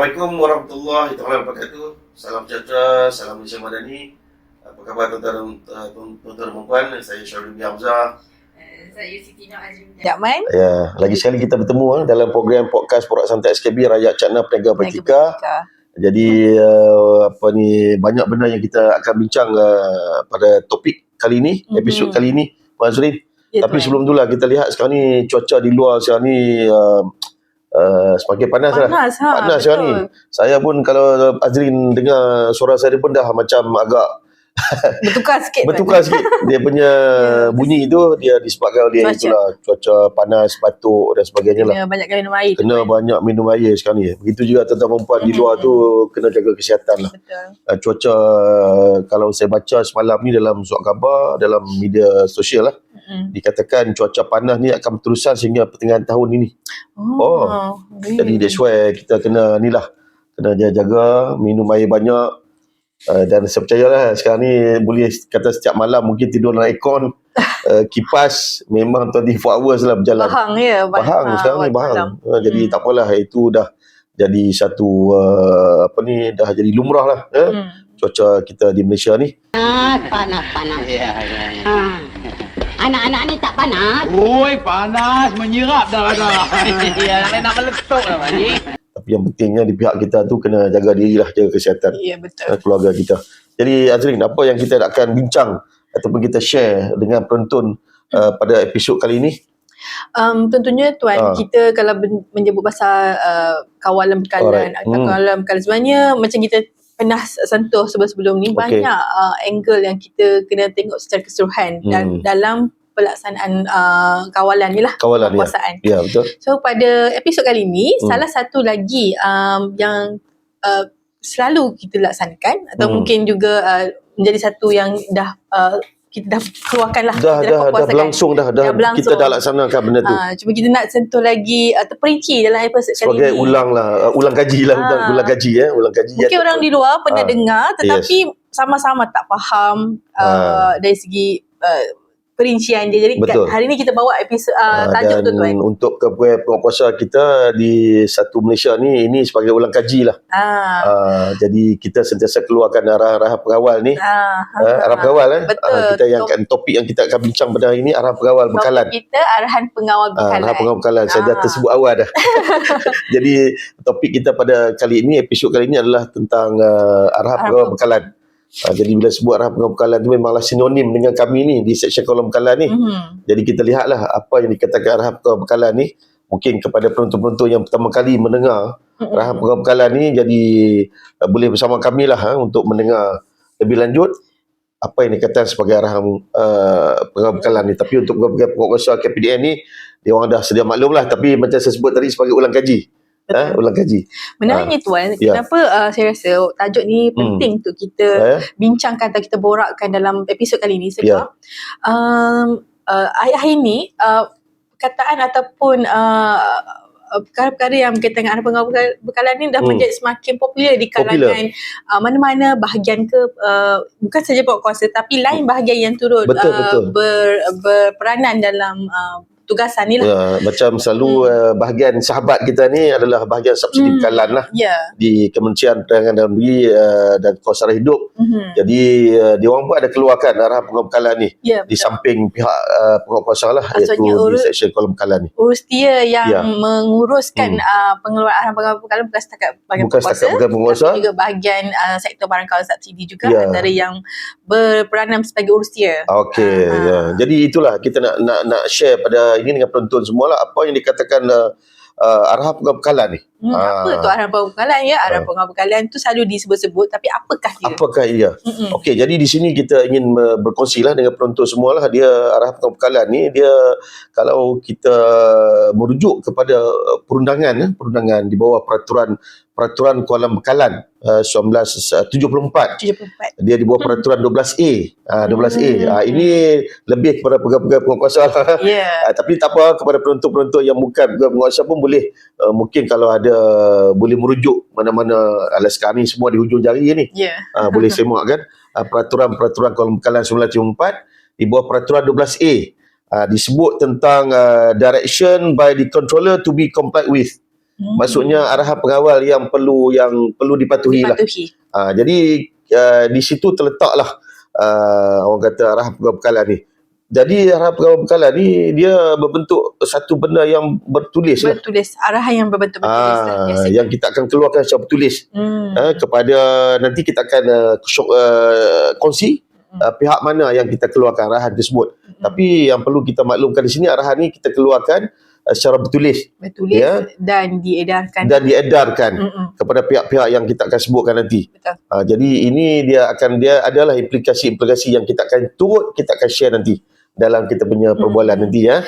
Assalamualaikum warahmatullahi wabarakatuh. Salam sejahtera, salam Malaysia Madani. Apa khabar tuan-tuan dan puan? Saya Syarul bin Hamzah. Saya Siti Nur Azrin Jakman. Ya, lagi sekali kita bertemu dalam program podcast Porak Santai SKB Rakyat Cakna Peniaga Vertika. Jadi banyak benda yang kita akan bincang pada topik kali ini, episod kali ini, Puan Azrin. Ya, tapi sebelum itulah kita lihat sekarang ni cuaca di luar sekarang ni semakin panas lah. Panas sekarang ni. Saya pun kalau Azrin dengar suara saya pun dah macam agak bertukar sikit. Dia punya bunyi tu dia disebabkan oleh itulah cuaca panas, batuk dan sebagainya lah. Kena banyakkan minum air. Kena banyak minum air sekarang ni. Begitu juga tuan-tuan perempuan di luar tu kena jaga kesihatan lah. Cuaca kalau saya baca semalam ni dalam surat khabar, dalam media sosial lah, dikatakan cuaca panas ni akan berterusan sehingga pertengahan tahun ini. Jadi that's why kita kena jaga, minum air banyak. Dan saya percayalah sekarang ni boleh kata setiap malam mungkin tidur dalam aircon, kipas memang 24 hours lah berjalan. Bahang sekarang ni bahang. Jadi tak apalah, itu dah jadi satu dah jadi lumrah lah cuaca kita di Malaysia ni. Panas. Ya. Anak-anak ni tak panas. Oi, panas menyerap dah. Ya, nak meletup lah Pak Haji. Tapi yang pentingnya di pihak kita tu kena jaga diri lah, jaga kesihatan keluarga kita. Jadi Azrin, apa yang kita akan bincang ataupun kita share dengan penonton pada episod kali ini? Tentunya Tuan, kita kalau menyebut pasal kawalan bekalan, kawalan bekalan, sebenarnya macam kita pernah sentuh sebelum ni, banyak angle yang kita kena tengok secara keseluruhan dalam pelaksanaan kawalan ni lah, kekuasaan. Ya, betul. So pada episod kali ni, salah satu lagi yang selalu kita laksanakan atau mungkin juga menjadi satu yang kita dah keluarkan lah, dah berlangsung dah kita dah laksanakan benda tu. Cuma kita nak sentuh lagi terperinci dalam episod kali sebagai ni. ulang kaji lah, ulang kaji. Mungkin orang di luar pernah dengar tetapi sama-sama tak faham dari segi perincian dia. Jadi hari ni kita bawa episod tajuk tu Tuan. Untuk penguasa kita di satu Malaysia ni, ini sebagai ulang kaji lah. Jadi kita sentiasa keluarkan arah-arah pengawal ni. Arah pengawal kita yang topik yang kita akan bincang pada hari ni, arah pengawal bekalan. Topik kita arahan pengawal bekalan. Arah pengawal bekalan. Saya dah tersebut awal dah. Jadi topik kita pada kali ini, episod kali ini adalah tentang arah pengawal bekalan. Jadi bila sebut arah pengawal bekalan tu memanglah sinonim dengan kami ni di seksyen kawalan bekalan ni. Jadi kita lihatlah apa yang dikatakan arah pengawal bekalan ni. Mungkin kepada penonton-penonton yang pertama kali mendengar arah pengawal bekalan ni, jadi boleh bersama kami lah untuk mendengar lebih lanjut apa yang dikatakan sebagai arahan pengawal bekalan ni. Tapi untuk penguasa KPDN ni, dia orang dah sedia maklum lah. Tapi macam saya sebut tadi, sebagai ulang kaji. Ulang kaji. Menariknya Tuan, kenapa saya rasa tajuk ni penting untuk kita bincangkan atau kita borakkan dalam episod kali ni, sebab akhir-akhir ni perkataan ataupun perkara-perkara yang berkaitan dengan arah pengawal bekalan ni dah menjadi semakin popular di kalangan mana-mana bahagian bukan saja penguasa tapi lain bahagian yang turut berperanan dalam tugasan ni lah. Macam selalu bahagian sahabat kita ni adalah bahagian subsidi bekalan lah di Kementerian Perdagangan Dalam Negeri dan Keluasan Hidup. Jadi dia orang pun ada keluarkan arah pengawal bekalan ni di samping pihak penguasa lah, iaitu di seksyen kawalan bekalan ni. Urus dia yang menguruskan pengeluaran arah pengawal bekalan bukan setakat bahagian penguasa, tapi juga bahagian sektor barang kawalan subsidi juga antara yang berperanan sebagai urus dia. Jadi itulah kita nak share pada ini dengan penonton semua lah, apa yang dikatakan arah pengawal bekalan ni. Apa tu arah pengawal bekalan ya? Arah pengawal bekalan tu selalu disebut-sebut, tapi apakah dia? Okey, jadi di sini kita ingin berkongsi lah dengan penonton semua lah. Dia arah pengawal bekalan ni, dia kalau kita merujuk kepada perundangan di bawah peraturan kawalan bekalan 1974. Dia di bawah peraturan 12A. 12A. Ini lebih kepada pegawai penguasa lah. Tapi tak apa, kepada penonton-penonton yang bukan pegawai penguasa pun boleh, mungkin kalau ada boleh merujuk mana-mana sekarang ni semua di hujung jari ni. Boleh semak kan peraturan kawalan bekalan 1974 di bawah peraturan 12A. Disebut tentang direction by the controller to be complied with. Maksudnya arahan pengawal yang perlu dipatuhi lah. Jadi di situ terletaklah orang kata arahan pengawal bekalan ni. Jadi arahan pengawal bekalan ni dia berbentuk satu benda yang bertulis lah. Arahan yang berbentuk bertulis lah. Yang kita akan keluarkan secara bertulis kepada, nanti kita akan kongsi pihak mana yang kita keluarkan arahan tersebut. Tapi yang perlu kita maklumkan di sini, arahan ni kita keluarkan secara bertulis ya, dan diedarkan kepada pihak-pihak yang kita akan sebutkan nanti. Jadi ini dia adalah implikasi-implikasi yang kita akan share nanti dalam kita punya perbualan nanti ya.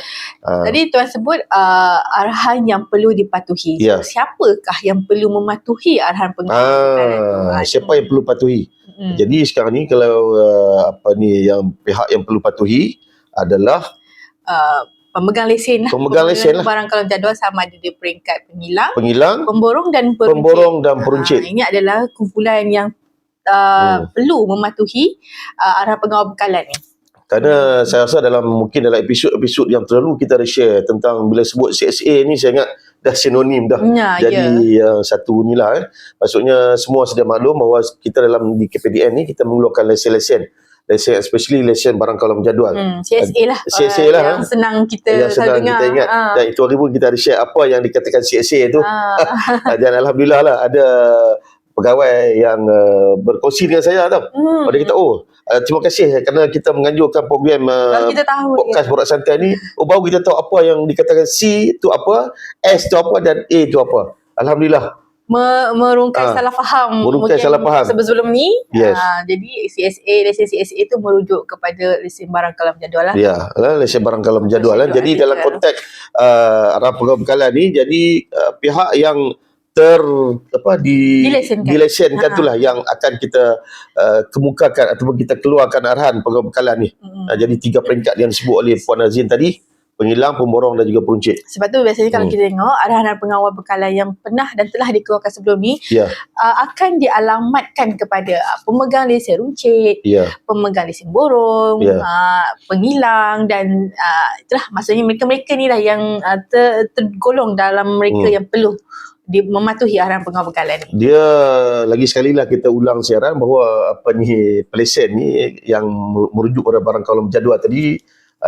Tadi tuan sebut arahan yang perlu dipatuhi. So, siapakah yang perlu mematuhi arahan pengawal? Siapa yang perlu patuhi? Jadi sekarang ni kalau yang pihak yang perlu patuhi adalah pemegang lesen lah. Pemegang lesen lah. Barang kalam jadual sama ada di peringkat pengilang, pemborong dan peruncit. Ini adalah kumpulan yang perlu mematuhi arahan pengawal bekalan ni. Kerana saya rasa mungkin dalam episod-episod yang terlalu kita ada share tentang bila sebut CSA ni, saya ingat dah sinonim dah. Jadi satu ni lah. Maksudnya semua sedia maklum bahawa kita di KPDN ni kita mengeluarkan lesen especially lesen barang kalam jadual. CSA lah. CSA lah. Yang senang kita kita ingat. Dan itu hari pun kita ada share apa yang dikatakan CSA tu. Dan alhamdulillah lah ada pegawai yang berkongsi dengan saya tau. Dia kata, terima kasih kerana kita menganjurkan program kita tahu podcast Borak Santai ni. Baru kita tahu apa yang dikatakan C tu apa, S tu apa dan A tu apa. Alhamdulillah. Merungkai salah faham. Sebelum ni. Jadi lesen CSA tu merujuk kepada lesen barang kalam jadual lah. Ya, lesen barang kalam jadual lah. Jadi dalam konteks arahan pengawal bekalan ni, jadi pihak yang dilesenkan itulah yang akan kita kemukakan ataupun kita keluarkan arahan pengawal bekalan ni. Jadi 3 peringkat yang disebut oleh Puan Nazin tadi, pengilang, pemborong dan juga peruncit. Sebab tu biasanya kalau kita tengok arahan pengawal bekalan yang pernah dan telah dikeluarkan sebelum ni akan dialamatkan kepada pemegang lesen runcit, pemegang lesen borong, pengilang dan itulah, maksudnya mereka-mereka ni lah yang tergolong dalam mereka yang perlu mematuhi arahan pengawal bekalan ni. Dia lagi sekali lah kita ulang siaran bahawa pelesen ni yang merujuk pada barang kalam jadual tadi,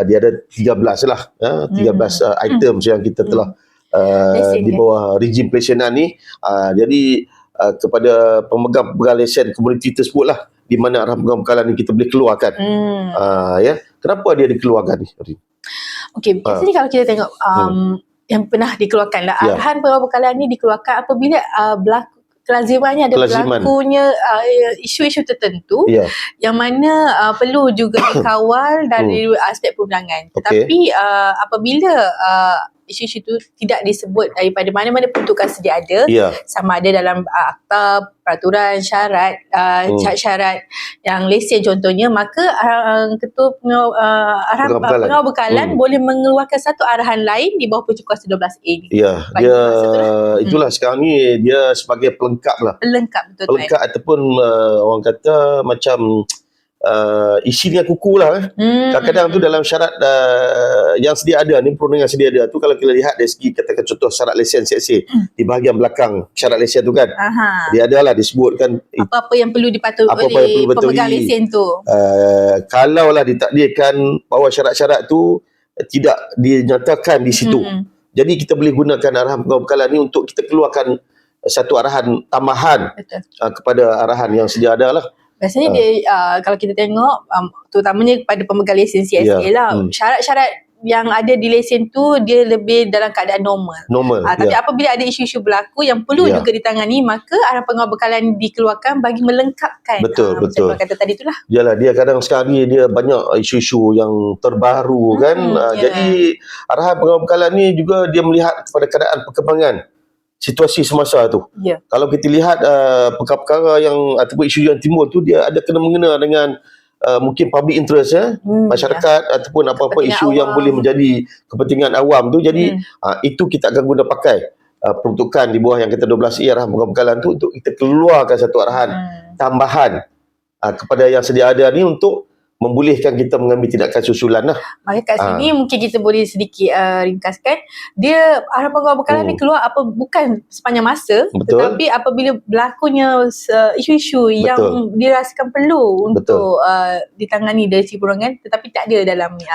dia ada 13 lah, 13 item yang kita telah di bawah rejim pelesenan ni. Jadi kepada pemegang lesen komuniti tersebut lah di mana arahan pengawal bekalan ni kita boleh keluarkan. Kenapa dia dikeluarkan ni? Okey, biasanya kalau kita tengok yang pernah dikeluarkan lah, arahan pengawal bekalan ni dikeluarkan apabila kelazimannya ada berlakunya isu-isu tertentu yang mana perlu juga dikawal dari aspek perundangan. Tetapi apabila isu-isu itu tidak disebut daripada mana-mana peruntukan sedia ada, sama ada dalam akta, peraturan, syarat, syarat yang lesen contohnya, maka ketua pengawal bekalan boleh mengeluarkan satu arahan lain di bawah Percuk Kuasa 12A ni. Itulah sekarang ni dia sebagai pelengkap lah. Pelengkap ataupun orang kata macam isi dengan kuku lah. Kadang-kadang tu dalam syarat yang sedia ada ni, perundangan sedia ada tu, kalau kita lihat dari segi katakan contoh syarat lesen CSA di bahagian belakang syarat lesen tu kan, dia adalah disebutkan apa-apa yang perlu dipatuhi oleh pemegang lesen tu. Kalaulah ditakdirkan bahawa syarat-syarat tu tidak dinyatakan di situ, jadi kita boleh gunakan arahan pengawal bekalan ni untuk kita keluarkan satu arahan tambahan kepada arahan yang sedia ada lah. Biasanya kalau kita tengok terutamanya pada pemegang lesen CSA lah, syarat-syarat yang ada di lesen tu dia lebih dalam keadaan normal. Tapi apabila ada isu-isu berlaku yang perlu juga ditangani, maka arahan pengawal bekalan dikeluarkan bagi melengkapkan. Betul. Macam kata tadi itulah. Yalah, dia kadang sekarang ni dia banyak isu-isu yang terbaru kan. Jadi arahan pengawal bekalan ni juga dia melihat kepada keadaan perkembangan situasi semasa tu. Kalau kita lihat perkara-perkara yang ataupun isu yang timbul tu, dia ada kena-mengena dengan mungkin public interest masyarakat ataupun apa-apa isu yang boleh menjadi kepentingan awam tu. Jadi itu kita akan guna pakai peruntukan di bawah yang kata 12A arahan pengawal bekalan tu untuk kita keluarkan satu arahan tambahan kepada yang sedia ada ni untuk membolehkan kita mengambil tindakan susulan lah. Maka kat sini mungkin kita boleh sedikit ringkaskan. Dia arah pengawal bekalan ni keluar bukan sepanjang masa, Betul. tetapi apabila berlakunya isu-isu yang dirasakan perlu untuk ditangani dari segi perorangan, tetapi tak ada dalam ni.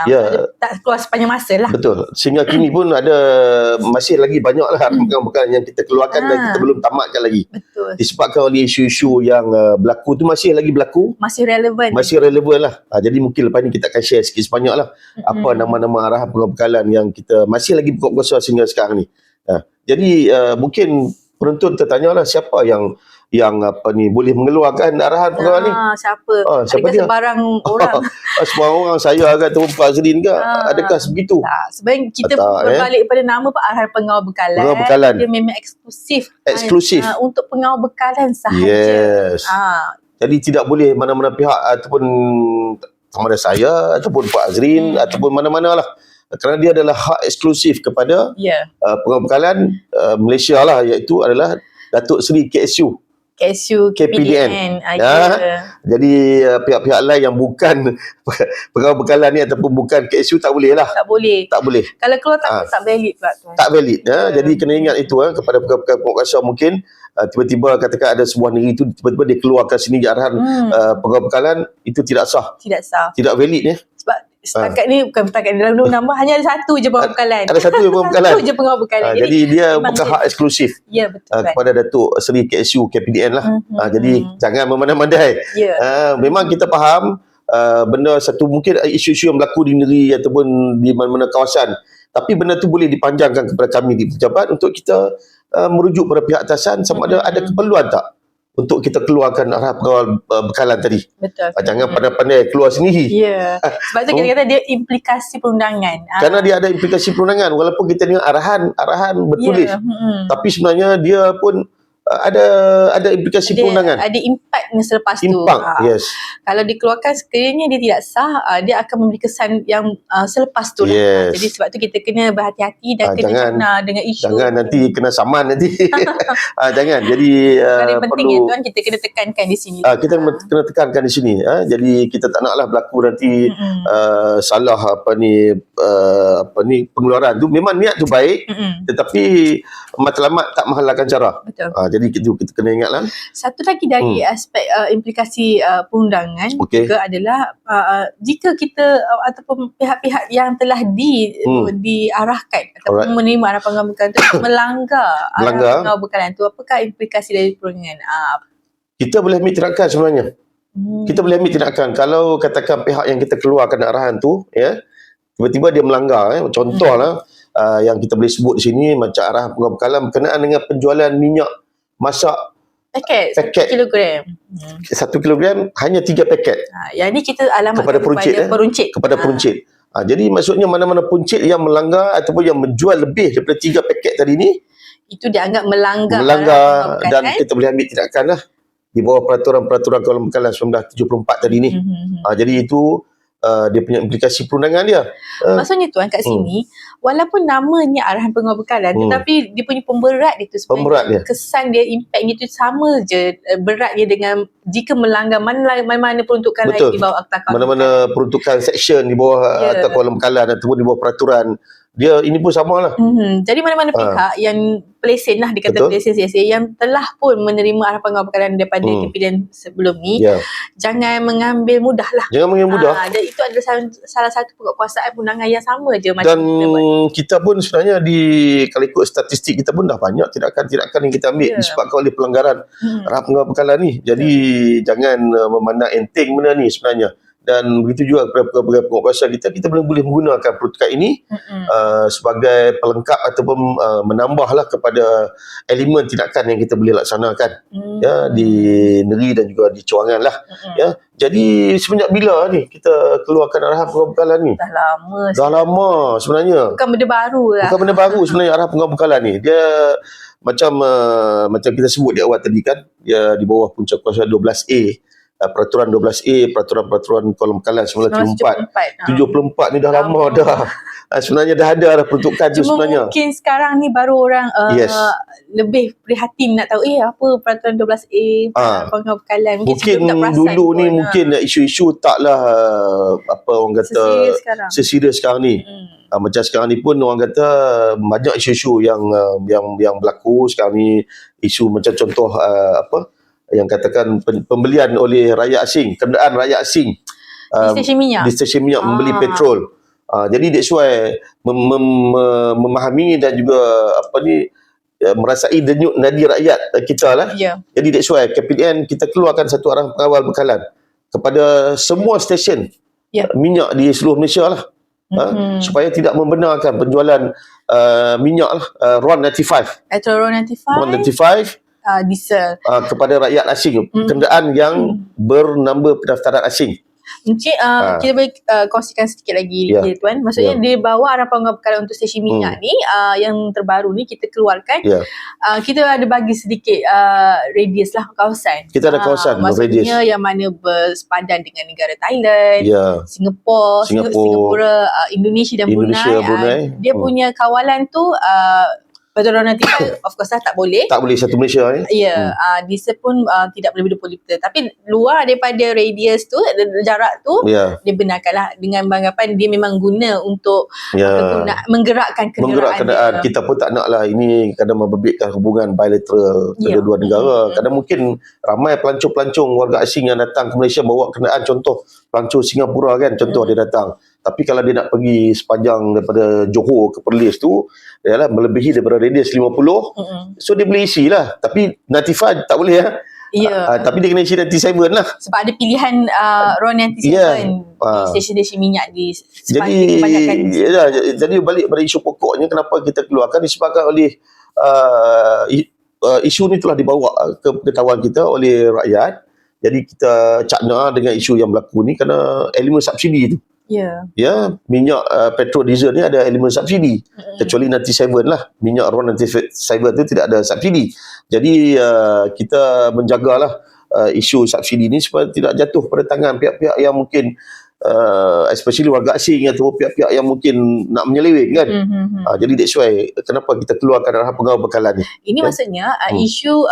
Tak keluar sepanjang masa lah. Betul. Sehingga kini pun masih lagi banyak lah pengawal bekalan yang kita keluarkan dan kita belum tamatkan lagi. Betul. Disebabkan oleh isu-isu yang berlaku tu masih lagi berlaku. Masih relevan. Masih relevan lah. Jadi mungkin lepas ni kita akan share sikit sebanyak lah apa nama-nama arahan pengawal bekalan yang kita masih lagi berkuasa sehingga sekarang ni. Jadi mungkin penonton tertanya lah siapa yang boleh mengeluarkan arahan pengawal ni. Siapa? Siapa Adakah dia? sebarang orang? Semua orang, saya ataupun Pak Azrin ke? Adakah sebegitu? Tak. Sebenarnya kita Tak, berbalik pada nama arahan pengawal bekalan. Pengawal bekalan. Dia memang eksklusif. Eksklusif. Untuk pengawal bekalan sahaja. Yes. Jadi tidak boleh mana-mana pihak ataupun sama ada saya ataupun Pak Azrin ataupun mana-mana lah. Kerana dia adalah hak eksklusif kepada pengawal bekalan Malaysia lah, iaitu adalah Datuk Seri KSU KPDN. Jadi pihak-pihak lain yang bukan pengawal bekalan ni ataupun bukan KSU tak boleh lah. Tak boleh. Kalau keluar tak valid pula tu. Tak valid. Jadi kena ingat itu kepada pegawai penguasa mungkin tiba-tiba katakan ada sebuah negeri itu tiba-tiba dia keluarkan sendiri arahan pegawai bekalan, itu tidak sah. Tidak valid ya. Sebab setakat ni bukan setakat dalam nama hanya ada satu je pengawal bekalan. Ada satu je pengawal bekalan. Satu je pengawal bekalan. Jadi dia bukan hak eksklusif. Ya, betul. Kepada Datuk Seri KSU KPDN lah. Jadi jangan memandai-mandai. Memang kita faham benda satu mungkin isu-isu yang berlaku di negeri ataupun di mana-mana kawasan. Tapi benda tu boleh dipanjangkan kepada kami di pejabat untuk kita merujuk pada pihak atasan sama ada keperluan tak untuk kita keluarkan arah pengawal bekalan tadi. Betul. Jangan pandai-pandai keluar sendiri. Ya. Sebab tu kita kata dia implikasi perundangan. Kerana dia ada implikasi perundangan. Walaupun kita dengar arahan bertulis. Tapi sebenarnya dia pun ada implikasi perundangan. Ada impaknya selepas tu. Yes. Kalau dikeluarkan sekiranya dia tidak sah, dia akan memberi kesan yang selepas tu. Yes. Jadi sebab tu kita kena berhati-hati dan kena dengan isu. Jangan nanti kena saman nanti. Jangan. Jadi paling penting perlu tuan kita kena tekankan di sini. Kita kena tekankan di sini. Jadi kita tak naklah berlaku nanti salah pengeluaran tu. Memang niat tu baik, tetapi matlamat tak menghalalkan cara. Betul. Jadi kita kena ingatlah. Satu lagi dari aspek implikasi perundangan juga adalah jika kita ataupun pihak-pihak yang telah diarahkan ataupun menerima arahan pengawal bekalan itu melanggar arahan pengawal bekalan itu, apakah implikasi dari perundangan? Kita boleh ambil tindakan sebenarnya. Kita boleh ambil tindakan. Kalau katakan pihak yang kita keluarkan arahan tu, tiba-tiba dia melanggar. Contohlah yang kita boleh sebut di sini macam arahan pengawal bekalan berkenaan dengan penjualan minyak masak paket 1 kilogram. 1 kilogram hanya 3 paket. Yang ni kita alamatkan kepada peruncit. Jadi maksudnya mana-mana peruncit yang melanggar ataupun yang menjual lebih daripada 3 paket tadi ni, itu dianggap melanggar dan kita boleh ambil tindakan lah di bawah peraturan Kawalan Bekalan 1974 tadi ni. Jadi itu dia punya implikasi perundangan dia. Maksudnya tuan kat sini walaupun namanya arahan pengawal bekalan tetapi dia punya pemberat itu sebenarnya kesan dia, impaknya itu sama je beratnya dengan jika melanggar mana-mana peruntukan lain di bawah Akta Kawalan mana-mana peruntukan section di bawah Akta Kawalan Bekalan ataupun di bawah peraturan dia, ini pun sama lah. Jadi mana-mana pihak yang pelesen lah, dikata pelesen yang telah pun menerima arahan pengawal bekalan daripada KPDN sebelum ni, jangan mengambil mudah lah. Jangan mengambil mudah. Dan itu adalah salah satu penguasaan perundangan yang sama je dan kita pun sebenarnya kalau ikut statistik kita pun dah banyak tindakan-tindakan yang kita ambil disebabkan oleh pelanggaran arahan pengawal bekalan ni. Jadi jangan memandang enteng benda ni sebenarnya. Dan begitu juga kepada penguasa kita boleh menggunakan peruntukan ini sebagai pelengkap ataupun menambahlah kepada elemen tindakan yang kita boleh laksanakan di negeri dan juga di cawangan lah. Jadi semenjak bila ni kita keluarkan arahan pengawal bekalan ni? Dah lama sebenarnya. Bukan benda baru lah. Bukan benda baru sebenarnya arahan pengawal bekalan ni. Dia macam kita sebut di awal tadi kan, dia di bawah punca kuasa 12A. peraturan 12A, peraturan-peraturan Kuala Bekalan 1974. 74. 74 ni dah lama dah. Sebenarnya dah ada dah peruntukan tu Cuma sebenarnya. mungkin sekarang ni baru orang Yes. lebih prihatin nak tahu apa peraturan 12A, Pengawal Bekalan. Mungkin sebelum tak perasan dulu pun, ni mungkin isu-isu taklah apa orang kata seserius sekarang ni. Macam sekarang ni pun orang kata banyak isu-isu yang berlaku sekarang ni, isu macam contoh apa yang katakan pembelian oleh rakyat asing, kenderaan rakyat asing di stesen minyak membeli petrol. Jadi that's why memahami dan juga apa ni merasai denyut nadi rakyat kita lah. Jadi that's why KPDN kita keluarkan satu arahan pengawal bekalan kepada semua stesen minyak di seluruh Malaysia lah. Supaya tidak membenarkan penjualan minyak lah, RON 95 diesel kepada rakyat asing, kenderaan yang bernambah pendaftaran asing. Encik, kita boleh kongsikan sedikit lagi Tuan. Maksudnya di bawah arahan pengawal bekalan untuk stesen minyak ni, yang terbaru ni kita keluarkan, kita ada bagi sedikit radius lah, kawasan. Kita ada kawasan radius. Maksudnya yang mana bersepadan dengan negara Thailand, Singapura, Indonesia dan Brunei. Dia punya kawalan tu peraturan 95 of course lah tak boleh satu Malaysia diesel pun tidak boleh 20 liter, tapi luar daripada radius tu, jarak tu dia benarkanlah dengan anggapan dia memang guna untuk menggerakkan kenderaan. Kita pun tak nak lah ini kadang membebitkan hubungan bilateral kedua-dua negara. Kadang mungkin ramai pelancong-pelancong warga asing yang datang ke Malaysia bawa kenderaan, contoh pelancong Singapura kan, contoh dia datang. Tapi kalau dia nak pergi sepanjang daripada Johor ke Perlis tu, ialah melebihi daripada radius 50, so dia boleh isi lah. Tapi 95 tak boleh lah. Tapi dia kena isi 97 lah. Sebab ada pilihan RON 97 di stesen-stesen minyak di kebanyakan. Jadi balik pada isu pokoknya, kenapa kita keluarkan disebabkan oleh isu ni telah dibawa ke pengetahuan kita oleh rakyat. Jadi kita cakna dengan isu yang berlaku ni kerana elemen subsidi tu. Minyak petrol diesel ni ada elemen subsidi, kecuali 97 lah, minyak RON 97 tu tidak ada subsidi. Jadi kita menjagalah isu subsidi ni supaya tidak jatuh pada tangan pihak-pihak yang mungkin especially warga asing atau pihak-pihak yang mungkin nak menyeleweng kan. Jadi that's why kenapa kita keluarkan arahan pengawal bekalan ni. Ini maksudnya isu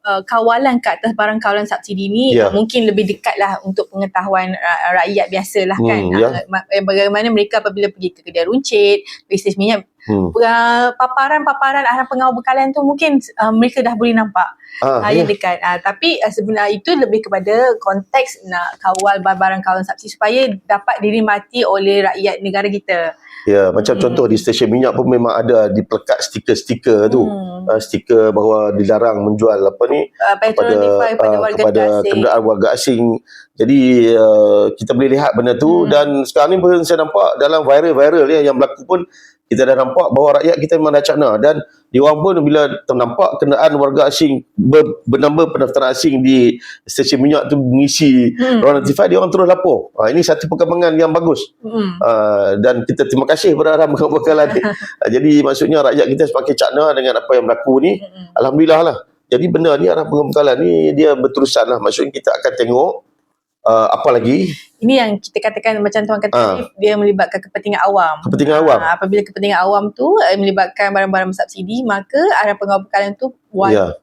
kawalan ke atas barang kawalan subsidi ni mungkin lebih dekat lah untuk pengetahuan rakyat biasa lah kan. Bagaimana mereka apabila pergi ke kedai runcit, pergi stesen minyak, paparan-paparan arahan pengawal bekalan tu mungkin mereka dah boleh nampak yang dekat. Tapi sebenarnya itu lebih kepada konteks nak kawal barang kawalan subsidi supaya dapat dinikmati oleh rakyat negara kita. Macam contoh di stesen minyak pun memang ada dipelekat stiker-stiker tu. Stiker bahawa dilarang menjual apa ni kepada kenderaan warga asing. Jadi kita boleh lihat benda tu. Dan sekarang ni pun saya nampak dalam viral-viral yang berlaku pun, kita dah nampak bahawa rakyat kita memang dah cakna. Dan diorang pun bila ternampak kenderaan warga asing bernambah pendaftaran asing di stesen minyak tu mengisi RON 95, diorang terus lapor. Ini satu perkembangan yang bagus. Dan kita terima kasih kepada arahan pengawal bekalan ni. Jadi maksudnya rakyat kita semakin cakna dengan apa yang berlaku ni. Alhamdulillah lah. Jadi benda ni, arahan pengawal bekalan ni dia berterusan lah. Maksudnya kita akan tengok apa lagi. Ini yang kita katakan macam tuan kata dia melibatkan kepentingan awam. Apabila kepentingan awam tu melibatkan barang-barang subsidi, maka arahan pengawal bekalan tu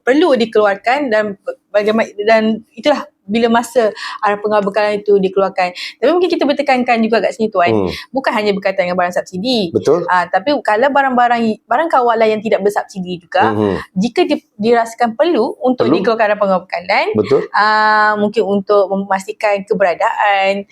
perlu dikeluarkan dan bagaimana, dan itulah bila masa arahan pengawal bekalan itu dikeluarkan. Tapi mungkin kita bertekankan juga kat sini tuan, bukan hanya berkaitan dengan barang subsidi. Tapi kalau barang kawalan yang tidak bersubsidi juga, jika dirasakan perlu untuk dikeluarkan arahan pengawal bekalan, mungkin untuk memastikan keberadaan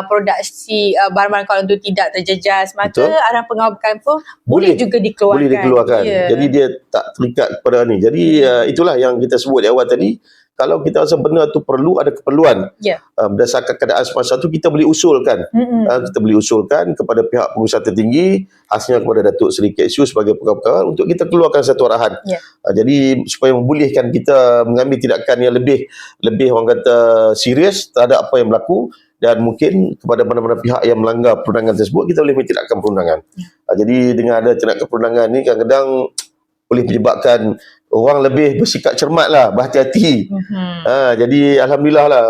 produksi barang-barang kawalan itu tidak terjejas, maka arahan pengawal bekalan pun boleh juga dikeluarkan. Jadi dia tak terikat kepada ni. Jadi itulah yang kita sebut di awal tadi. Kalau kita rasa benda tu perlu, ada keperluan berdasarkan keadaan semasa tu, kita boleh usulkan. Kita boleh usulkan kepada pihak pengurusan tertinggi, khasnya kepada Datuk Seri KSU sebagai pegawai untuk kita keluarkan satu arahan. Jadi supaya membolehkan kita mengambil tindakan yang lebih orang kata serius terhadap apa yang berlaku, dan mungkin kepada mana-mana pihak yang melanggar perundangan tersebut, kita boleh tindakan perundangan. Jadi dengan ada tindakan perundangan ni kadang-kadang boleh menyebabkan orang lebih bersikap cermat lah, berhati-hati. Jadi alhamdulillah lah,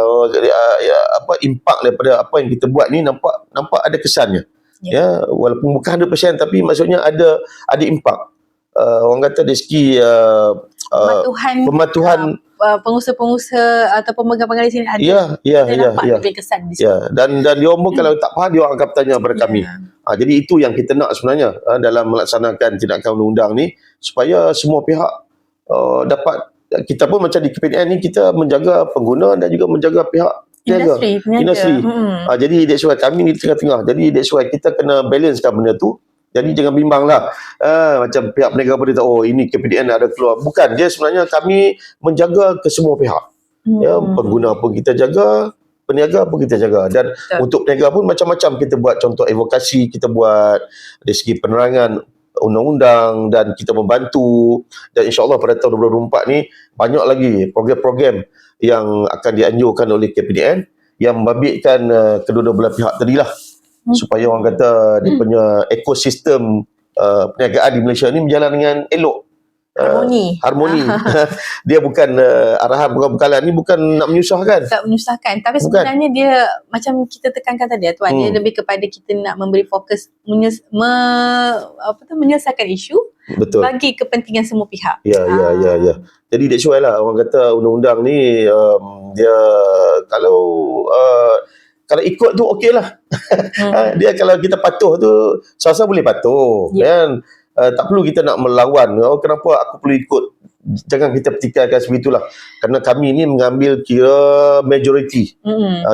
impak daripada apa yang kita buat ni nampak ada kesannya. Ya, walaupun bukan 100% tapi maksudnya ada impak. Orang kata dari segi pematuhan pengusaha-pengusaha atau pemegang-pemegang di sini ada. Nampak lebih kesan di sini. Dan dia orang pun kalau tak faham dia orang akan bertanya kepada kami. Jadi itu yang kita nak sebenarnya dalam melaksanakan tindakan undang-undang ni, supaya semua pihak dapat. Kita pun macam di KPDN ni kita menjaga pengguna dan juga menjaga pihak industri. Jadi that's why kami ni tengah-tengah. Jadi that's why kita kena balancekan benda tu. Jadi jangan bimbang lah. Macam pihak peniaga boleh tahu, ini KPDN ada keluar. Bukan, dia sebenarnya kami menjaga ke semua pihak. Ya, pengguna pun kita jaga, peniaga pun kita jaga. Dan untuk peniaga pun macam-macam kita buat. Contoh advokasi kita buat dari segi penerangan undang-undang, dan kita membantu. Dan insyaAllah pada tahun 2024 ni banyak lagi program-program yang akan dianjurkan oleh KPDN yang membabitkan kedua-dua belah pihak tadilah. Supaya orang kata dia punya ekosistem perniagaan di Malaysia ni berjalan dengan elok. Harmoni. Dia bukan arahan pembekalan ni bukan nak menyusahkan. Tak menyusahkan, tapi sebenarnya dia macam kita tekankan tadi tuan, dia lebih kepada kita nak memberi fokus menyelesaikan isu. Betul. Bagi kepentingan semua pihak. Ya. Jadi that's why lah orang kata undang-undang ni dia kalau ikut tu okey lah. Dia kalau kita patuh tu, sama-sama boleh patuh. Kan? Tak perlu kita nak melawan. Kenapa aku perlu ikut? Jangan kita pertikaikan sebegitulah. Kerana kami ni mengambil kira majority.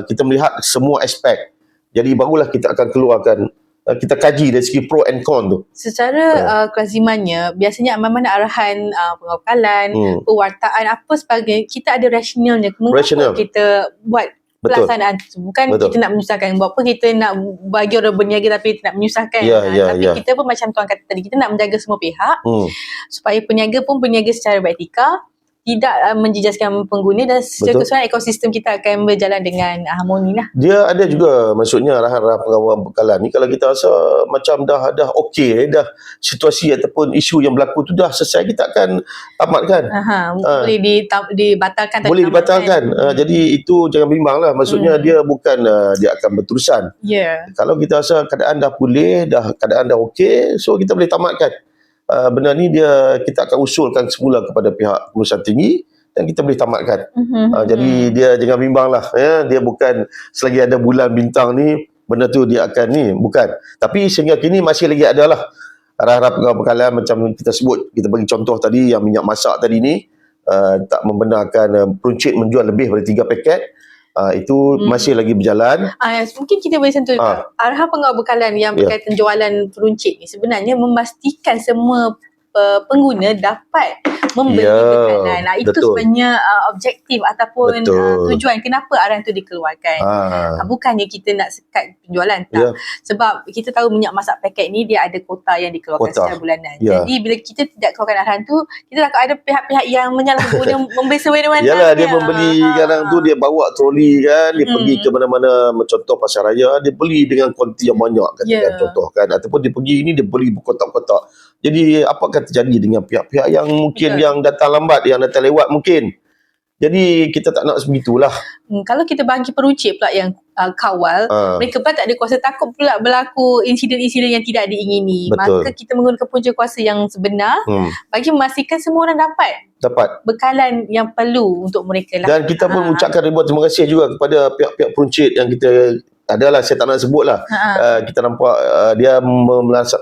Kita melihat semua aspek. Jadi barulah kita akan keluarkan. Kita kaji dari segi pro and con tu. Secara kelazimannya, biasanya mana arahan pengawakalan, pewartaan, apa sebagainya, kita ada rasionalnya. Mengapa kita buat pelaksanaan tu? Bukan kita nak menyusahkan. Buat apa kita nak bagi orang berniaga tapi nak menyusahkan. Tapi kita pun macam tuan kata tadi, kita nak menjaga semua pihak supaya peniaga pun berniaga secara beretika, tidak menjejaskan pengguna, dan secara keseluruhan ekosistem kita akan berjalan dengan harmoni lah. Dia ada juga maksudnya arahan-arahan pengawalan bekalan ni, kalau kita rasa macam dah okey, dah situasi ataupun isu yang berlaku tu dah selesai, kita akan tamatkan. Boleh dibatalkan. Boleh dibatalkan. Jadi itu jangan bimbang lah. Maksudnya dia bukan dia akan berterusan. Kalau kita rasa keadaan dah pulih, keadaan dah okey, so kita boleh tamatkan. Benda ni kita akan usulkan semula kepada pihak pengurusan tinggi dan kita boleh tamatkan. Jadi dia jangan bimbang lah. Dia bukan selagi ada bulan bintang ni, benda tu dia akan ni. Bukan. Tapi sehingga kini masih lagi ada lah arah-arah pengawakalan macam kita sebut. Kita bagi contoh tadi yang minyak masak tadi ni, tak membenarkan peruncit menjual lebih daripada 3 paket. Itu masih lagi berjalan. Mungkin kita boleh sentuh arahan pengawal bekalan yang berkaitan jualan peruncit ni sebenarnya memastikan semua pengguna dapat membeli bekalan. Itu sebenarnya objektif ataupun tujuan kenapa arahan tu dikeluarkan. Bukannya kita nak sekat penjualan, tak. Sebab kita tahu minyak masak paket ni dia ada kota yang dikeluarkan secara bulanan. Jadi bila kita tidak keluarkan arahan tu, kita takut ada pihak-pihak yang menyalahguna membeli sewenang-wenang. Yalah, dia membeli kadang tu dia bawa troli kan, dia pergi ke mana-mana, contoh pasar raya, dia beli dengan kuantiti yang banyak katakan contoh kan, ataupun dia pergi ini dia beli berkotak-kotak. Jadi apakah terjadi dengan pihak-pihak yang mungkin yang datang lambat, yang datang lewat mungkin. Jadi kita tak nak sebegitulah. Kalau kita bagi peruncit pula yang kawal, mereka pula tak ada kuasa, takut pula berlaku insiden-insiden yang tidak diingini. Maka kita menggunakan punca kuasa yang sebenar bagi memastikan semua orang dapat bekalan yang perlu untuk mereka lah. Dan kita pun ucapkan ribuan terima kasih juga kepada pihak-pihak peruncit yang kita adalah, saya tak nak sebut lah. Kita nampak dia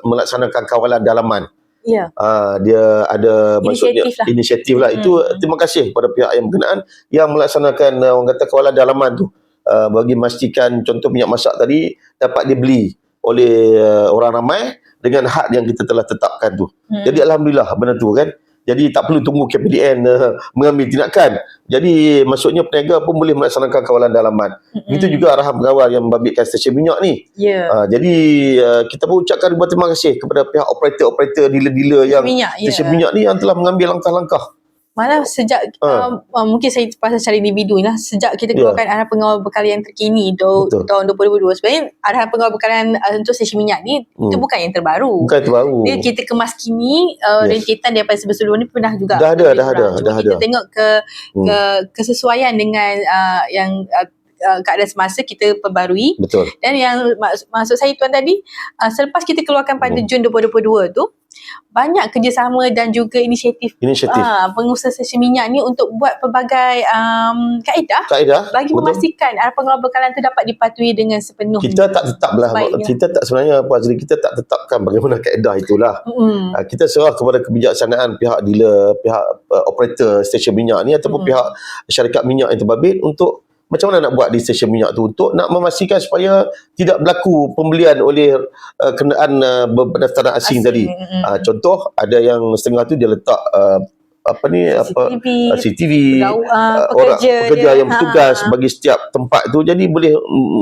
melaksanakan kawalan dalaman. Dia ada inisiatif lah. Itu terima kasih kepada pihak yang berkenaan yang melaksanakan orang kata kawalan dalaman tu, bagi memastikan contoh minyak masak tadi dapat dibeli oleh orang ramai dengan had yang kita telah tetapkan tu. Jadi alhamdulillah benda tu kan. Jadi tak perlu tunggu KPDN mengambil tindakan. Jadi maksudnya peniaga pun boleh melaksanakan kawalan dalaman. Itu juga arahan pengawal yang membabitkan stesen minyak ni. Jadi kita pun ucapkan ribuan terima kasih kepada pihak operator-operator dealer-dealer yang stesen minyak ni yang telah mengambil langkah-langkah Malah sejak mungkin saya pasal secara individu lah, sejak kita keluarkan arahan pengawal berkala yang terkini tahun 2022, sebenarnya arahan pengawal berkala untuk stesen minyak ni itu bukan yang terbaru. Bukan terbaru. Dia kita kemas kini rentetan daripada sebelum ni pernah juga. Dah ada. Kita tengok kesesuaian dengan yang keadaan semasa kita perbarui. Betul. Dan yang maksud saya tuan tadi, selepas kita keluarkan pada Jun 2022 tu, banyak kerjasama dan juga inisiatif pengusaha stesen minyak ni untuk buat pelbagai kaedah bagi memastikan arahan pengawal bekalan tu dapat dipatuhi dengan sepenuhnya. Kita tak tetaplah, kita tak sebenarnya Puan Azri, kita tak tetapkan bagaimana kaedah itulah. Kita serah kepada kebijaksanaan pihak dealer, pihak operator stesen minyak ni ataupun pihak syarikat minyak yang terbabit untuk macam mana nak buat di stesen minyak tu untuk nak memastikan supaya tidak berlaku pembelian oleh kenderaan berdaftaran asing tadi. Contoh, ada yang setengah tu dia letak CCTV, orang pekerja yang bertugas bagi setiap tempat tu, jadi boleh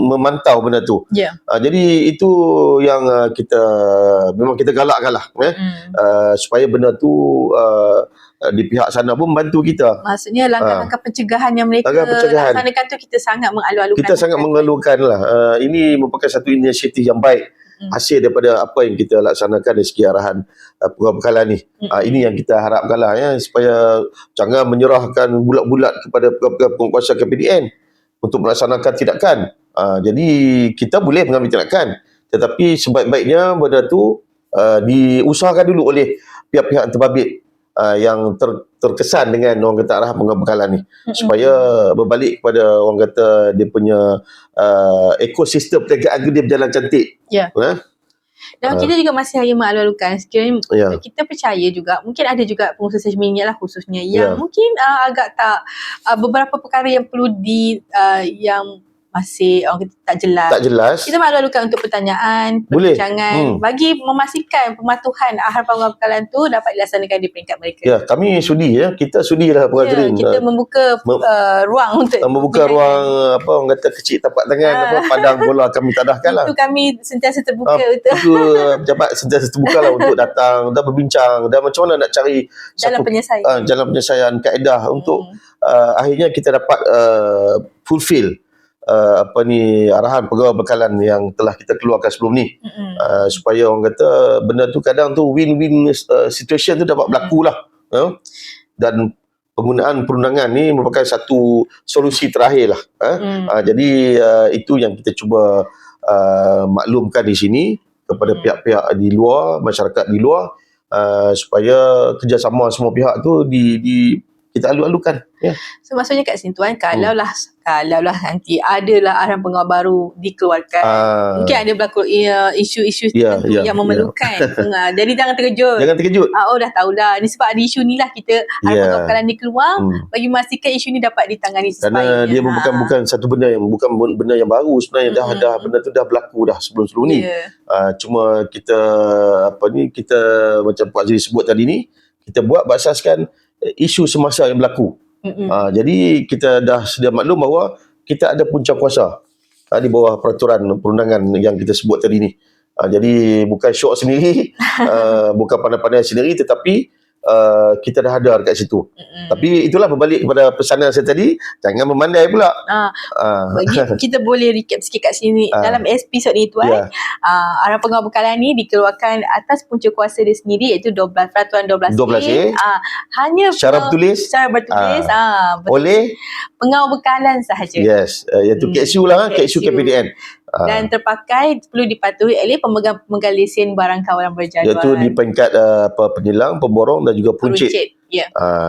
memantau benda tu. Jadi itu yang memang kita galakkan lah, supaya benda tu di pihak sana pun membantu kita. Maksudnya langkah-langkah pencegahan yang mereka laksanakan tu kita sangat mengalu-alukan. Kita sangat mengalukan lah. Ini merupakan satu inisiatif yang baik, hasil daripada apa yang kita laksanakan dari segi arahan pengawal bekalan ni. Ini yang kita harapkan lah, supaya jangan menyerahkan bulat-bulat kepada penguasa KPDN untuk melaksanakan tindakan. Jadi kita boleh mengambil tindakan, tetapi sebaik-baiknya benda tu diusahakan dulu oleh pihak-pihak terbabit yang terkesan dengan orang kata arahan pengawal bekalan ni, supaya berbalik kepada orang kata dia punya ekosistem perniagaan tu dia berjalan cantik. Dan kita juga masih hanya mengalu-alukan. Sekiranya kita percaya juga, mungkin ada juga pengusaha stesen minyak lah khususnya yang mungkin agak tak, beberapa perkara yang perlu yang masih orang kata tak jelas. Kita malu-alukan untuk pertanyaan, perbincangan bagi memastikan pematuhan arahan pengawal bekalan tu dapat dilaksanakan di peringkat mereka. Kami sudi, kita sudi lah pengajarin. Kita membuka ruang untuk membuka ruang orang kata kecil tapak tangan, padang bola kami tadahkan lah. Itu kami sentiasa terbuka itu pejabat sentiasa terbuka lah untuk datang dan berbincang dan macam mana nak cari jalan penyelesaian kaedah untuk akhirnya kita dapat fulfill arahan pegawai bekalan yang telah kita keluarkan sebelum ni, supaya orang kata benda tu kadang tu win-win situation tu dapat berlaku lah, dan penggunaan perundangan ni merupakan satu solusi terakhir lah. Jadi itu yang kita cuba maklumkan di sini kepada pihak-pihak di luar, masyarakat di luar, supaya kerjasama semua pihak tu kita alu-alukan. So maksudnya kat sini tuan, kalau lah nanti adalah arahan pengawal baru dikeluarkan, mungkin ada berlaku isu-isu tertentu yang memerlukan jadi jangan terkejut. Dah tahulah ni sebab ada isu ni lah kita arahan pengawal bekalan ni keluar bagi memastikan isu ni dapat ditangani Kerana sebaiknya. dia bukan satu benda yang benda yang baru sebenarnya. Dah benda tu dah berlaku dah sebelum ni. Cuma kita kita macam Puan Azri sebut tadi ni, kita buat berasaskan isu semasa yang berlaku. Jadi kita dah sedia maklum bahawa kita ada punca kuasa di bawah peraturan perundangan yang kita sebut tadi ni. Jadi bukan syok sendiri, bukan pandai-pandai sendiri, tetapi kita dah ada dekat situ. Tapi itulah berbalik kepada pesanan saya tadi, jangan memandai pula. Bagi kita boleh recap sikit kat sini. Dalam episod ni tuan, arahan pengawal bekalan ni dikeluarkan atas punca kuasa dia sendiri, iaitu peraturan 12A. Hanya secara bertulis oleh pengawal bekalan sahaja. Iaitu KSU lah, KSU KPDN. Dan terpakai perlu dipatuhi oleh pemegang lesen barang kawalan berjadual. Iaitu di peringkat penilang, pemborong dan juga peruncit.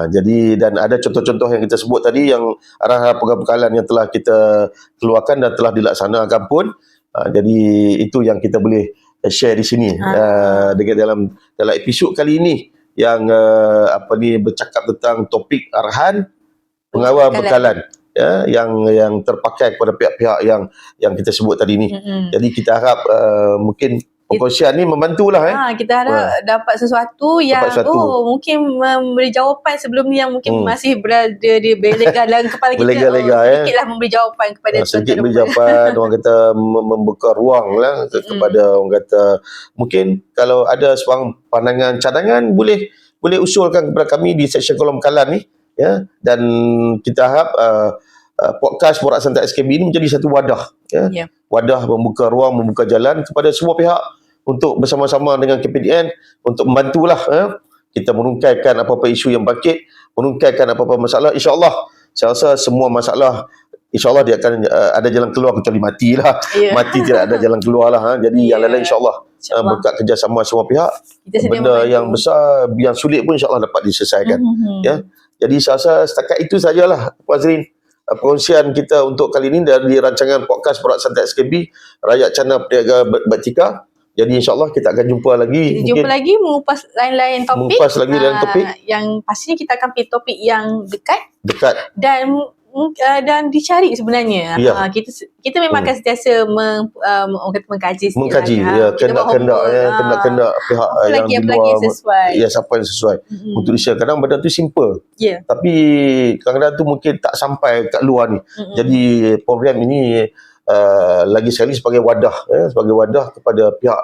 Jadi dan ada contoh-contoh yang kita sebut tadi yang arahan pengawal bekalan yang telah kita keluarkan dan telah dilaksanakan pun. Jadi itu yang kita boleh share di sini dengan dalam episod kali ini yang bercakap tentang topik arahan pengawal bekalan. Yang terpakai kepada pihak-pihak yang kita sebut tadi ni. Jadi kita harap mungkin perkongsian ni membantulah. Kita harap dapat sesuatu yang mungkin memberi jawapan sebelum ni yang mungkin masih berada di belega dalam kepala kita. Sedikitlah memberi jawapan kepada sedikit memberi jawapan, orang kata membuka ruang lah kepada orang kata, mungkin kalau ada seorang pandangan cadangan boleh boleh usulkan kepada kami di seksyen kolom kalan ni, ya, dan kita harap podcast Borak Santai SKB ini menjadi satu wadah, ya. Wadah membuka ruang, membuka jalan kepada semua pihak untuk bersama-sama dengan KPDN untuk membantulah, kita merungkaikan apa-apa isu yang bangkit, merungkaikan apa-apa masalah. InsyaAllah saya rasa semua masalah InsyaAllah dia akan ada jalan keluar, kecuali mati lah. Mati tidak ada jalan keluar lah. Jadi yang lain insyaAllah berkat kerjasama semua pihak, benda yang besar, yang sulit pun insyaAllah dapat diselesaikan. Ya. Jadi saya rasa setakat itu sajalah Puan Azrin, perkongsian kita untuk kali ini dari rancangan podcast Borak Santai SKB, Rakyat Cana Perniaga Batika. Jadi insyaAllah kita akan jumpa lagi. Kita jumpa lagi mengupas lain-lain topik. Mengupas lagi lain topik. Yang pastinya kita akan pilih topik yang dekat dan dicari sebenarnya. Kita memang akan sentiasa mengkaji kena pihak yang di luar sesuai. Ya, siapa yang sesuai untuk di-share. Kadang benda tu simple. Tapi kadang-kadang tu mungkin tak sampai kat luar ni. Jadi program ini lagi sekali sebagai wadah kepada pihak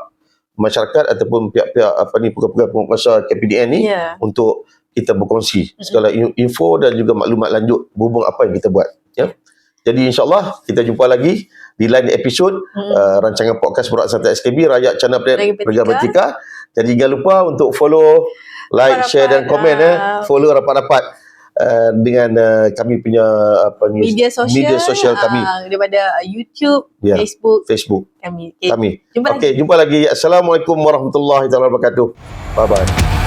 masyarakat ataupun pihak-pihak program penguasa KPDN ni untuk kita berkongsi segala info dan juga maklumat lanjut berhubung apa yang kita buat, ya. Jadi insyaAllah kita jumpa lagi di lain episod rancangan podcast Borak Santai SKB, Rakyat Cana Perniaga Batika. Jadi jangan lupa untuk follow, like, share dan komen, follow rapat-rapat dengan kami punya media sosial kami daripada YouTube, Facebook kami. Jumpa lagi. Assalamualaikum warahmatullahi wabarakatuh. Bye bye.